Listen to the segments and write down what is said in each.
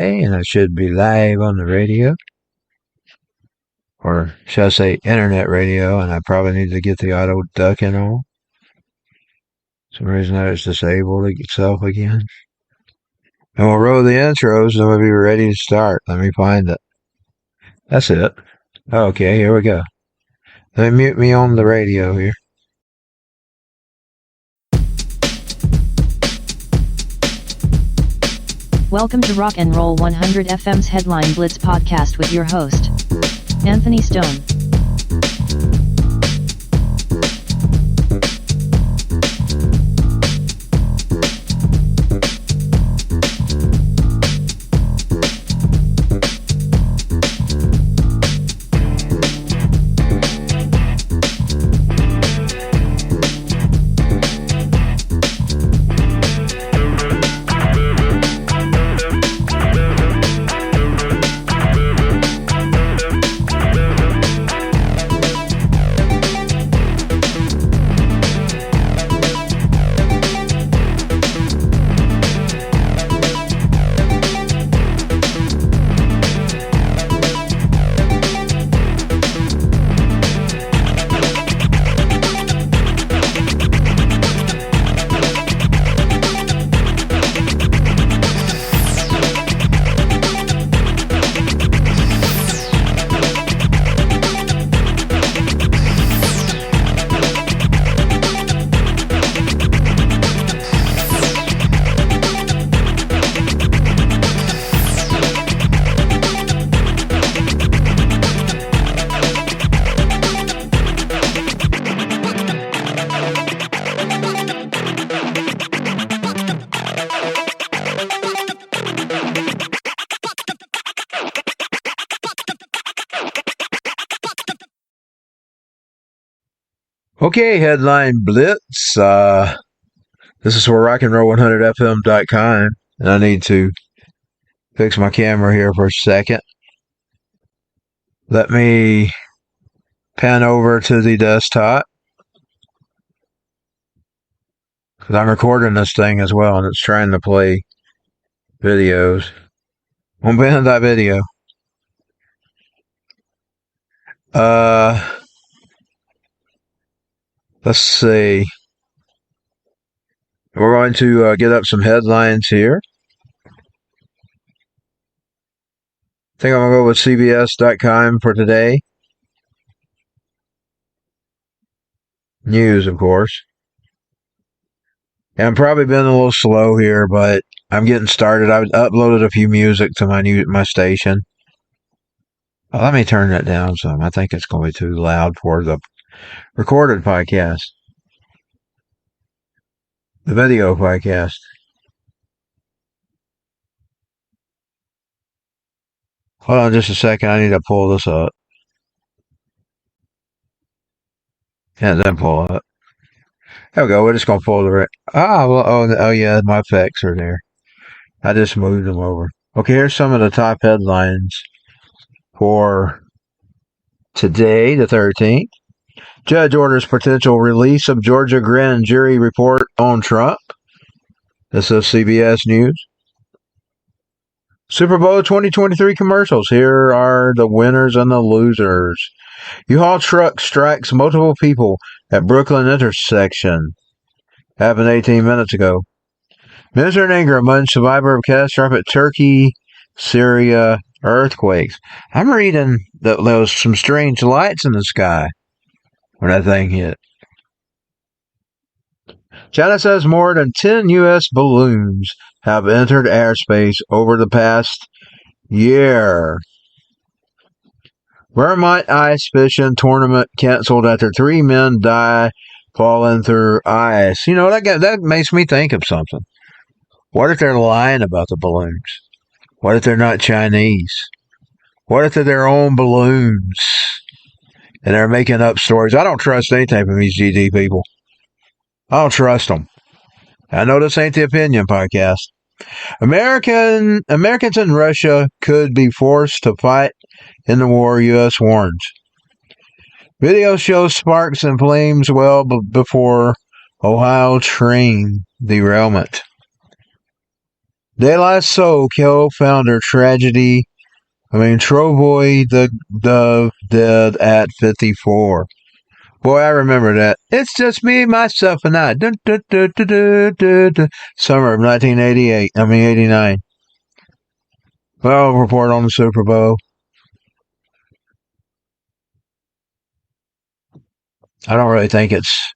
and I should be live on the radio. Or should I say internet radio, and I probably need to get the auto ducking on. For some reason that is disabled itself again. And we'll roll the intros and we'll be ready to start. Let me find it. That's it. Okay, here we go. Let me mute me on the radio here. Welcome to Rock and Roll 100 FM's Headline Blitz podcast with your host, Anthony Stone. Okay, Headline Blitz. This is for rockandroll100fm.com, and I need to fix my camera here for a second. Let me pan over to the desktop, because I'm recording this thing as well, and it's trying to play videos. On band.video. Let's see. We're going to get up some headlines here. I think I'm going to go with CBS.com for today. News, of course. And I've probably been a little slow here, but I'm getting started. I've uploaded a few music to my station. Let me turn that down some. I think it's going to be too loud for the recorded podcast. The video podcast. Hold on just a second. I need to pull this up. And then pull it up. There we go. We're just going to pull the... Oh, yeah. My effects are there. I just moved them over. Okay, here's some of the top headlines for today, the 13th. Judge orders potential release of Georgia grand jury report on Trump. This is CBS News. Super Bowl 2023 commercials. Here are the winners and the losers. U-Haul truck strikes multiple people at Brooklyn intersection. Happened 18 minutes ago. Misery and anger among survivor of catastrophic Turkey, Syria earthquakes. I'm reading that there was some strange lights in the sky when that thing hit. China says more than 10 U.S. balloons have entered airspace over the past year. Vermont ice fishing tournament canceled after 3 men die falling through ice. You know, that makes me think of something. What if they're lying about the balloons? What if they're not Chinese? What if they're their own balloons? And they're making up stories. I don't trust anything from these GD people. I don't trust them. I know this ain't the opinion podcast. Americans in Russia could be forced to fight in the war, U.S. warns. Video shows sparks and flames well before Ohio train derailment. De La Soul co-founder tragedy. Trovoy the dead at 54. Boy, I remember that. It's just me, myself, and I. Dun, dun, dun, dun, dun, dun, dun. Summer of 1988. 89. Well, report on the Super Bowl. I don't really think it's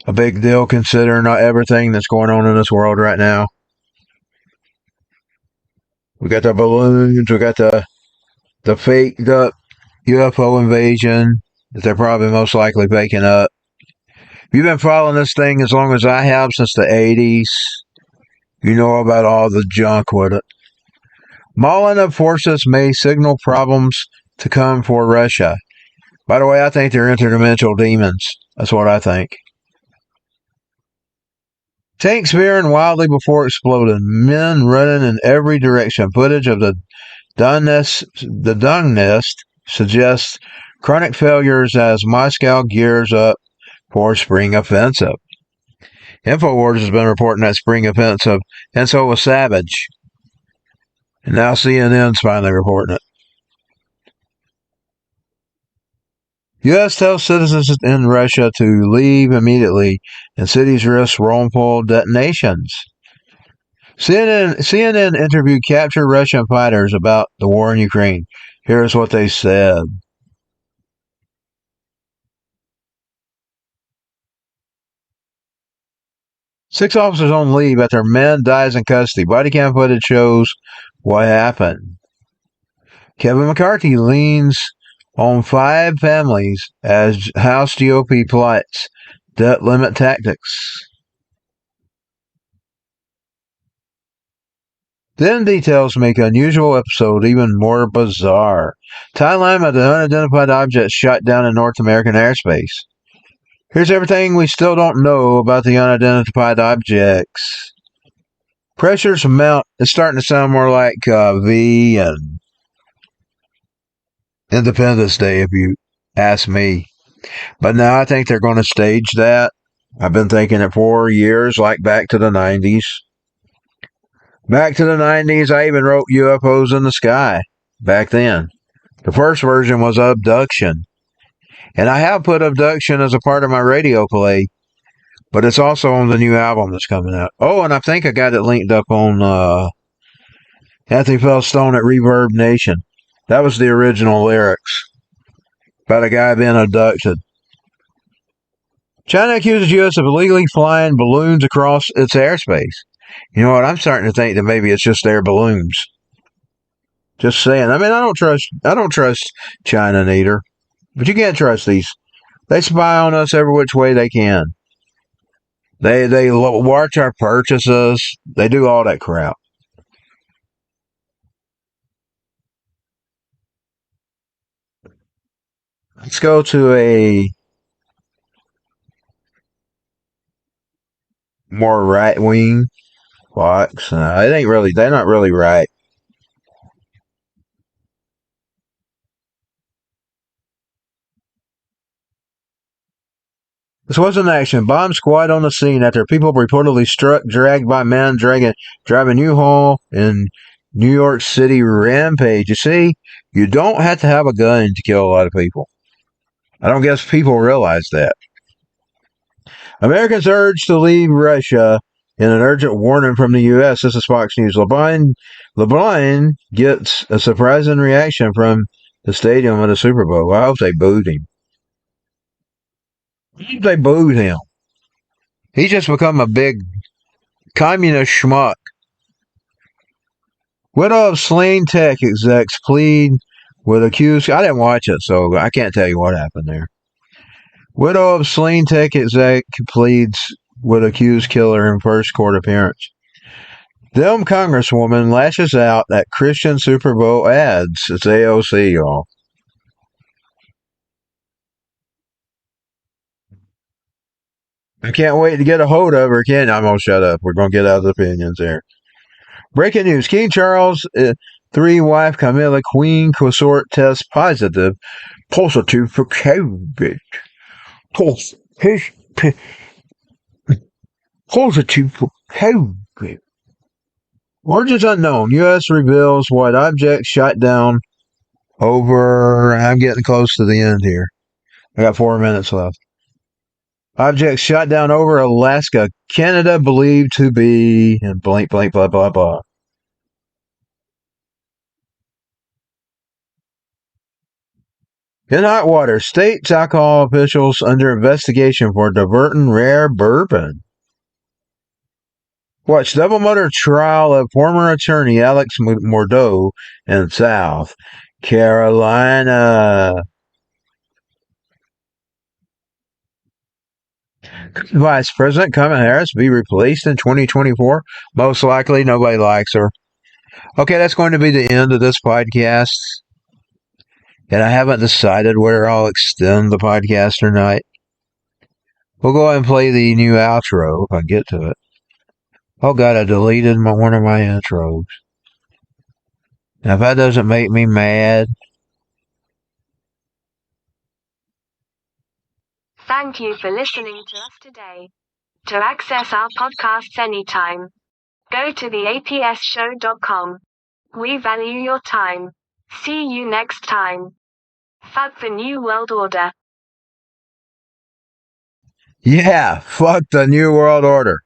a big deal considering everything that's going on in this world right now. We got the balloons, we got the faked up UFO invasion that they're probably most likely faking up. You've been following this thing as long as I have, since the 80s. You know about all the junk with it. Mauling of forces may signal problems to come for Russia. By the way, I think they're interdimensional demons. That's what I think. Tanks veering wildly before exploding. Men running in every direction. Footage of the dung nest suggests chronic failures as Moscow gears up for spring offensive. InfoWars has been reporting that spring offensive, and so was Savage. And now CNN's finally reporting it. U.S. tells citizens in Russia to leave immediately, and cities risk wrongful detonations. CNN interviewed captured Russian fighters about the war in Ukraine. Here's what they said. Six officers on leave after man dies in custody. Body cam footage shows what happened. Kevin McCarthy leans on 5 families as House GOP plots debt limit tactics. Then details make unusual episode even more bizarre. Timeline of the unidentified objects shot down in North American airspace. Here's everything we still don't know about the unidentified objects. Pressures mount. It's starting to sound more like V and Independence Day, if you ask me. But now I think they're going to stage that. I've been thinking it for years, like back to the 90s. Back to the 90s, I even wrote UFOs in the sky back then. The first version was Abduction. And I have put Abduction as a part of my radio play, but it's also on the new album that's coming out. Oh, and I think I got it linked up on Anthony Feldstone at Reverb Nation. That was the original lyrics about a guy being abducted. China accuses U.S. of illegally flying balloons across its airspace. You know what? I'm starting to think that maybe it's just their balloons. Just saying. I don't trust China neither. But you can't trust these. They spy on us every which way they can. They watch our purchases. They do all that crap. Let's go to a more right wing Fox. They're not really right. This was an action. Bomb squad on the scene after people reportedly struck, dragged by man driving U-Haul in New York City rampage. You see, you don't have to have a gun to kill a lot of people. I don't guess people realize that. Americans urged to leave Russia in an urgent warning from the U.S. This is Fox News. LeBron gets a surprising reaction from the stadium of the Super Bowl. I hope they booed him. They booed him. He's just become a big communist schmuck. Widow of slain tech execs plead with accused. I didn't watch it, so I can't tell you what happened there. Widow of slain tech exec pleads with accused killer in first court appearance. Dem Congresswoman lashes out at Christian Super Bowl ads. It's AOC, y'all. I can't wait to get a hold of her. I'm going to shut up. We're going to get out of the opinions there. Breaking news. King Charles' 3 wife Camilla Queen consort tests positive for COVID. Positive for COVID. Origins unknown. U.S. reveals what object shot down over. I'm getting close to the end here. I got 4 minutes left. Object shot down over Alaska, Canada, believed to be and blank, blank, blah, blah, blah. In hot water, state's alcohol officials under investigation for diverting rare bourbon. Watch double murder trial of former attorney Alex Mordeau in South Carolina. Vice President Kamala Harris be replaced in 2024? Most likely, nobody likes her. Okay, that's going to be the end of this podcast. And I haven't decided whether I'll extend the podcast or not. We'll go ahead and play the new outro if I get to it. Oh God, I deleted one of my intros. Now, if that doesn't make me mad. Thank you for listening to us today. To access our podcasts anytime, go to theapsshow.com. We value your time. See you next time. Fuck the New World Order. Yeah, fuck the New World Order.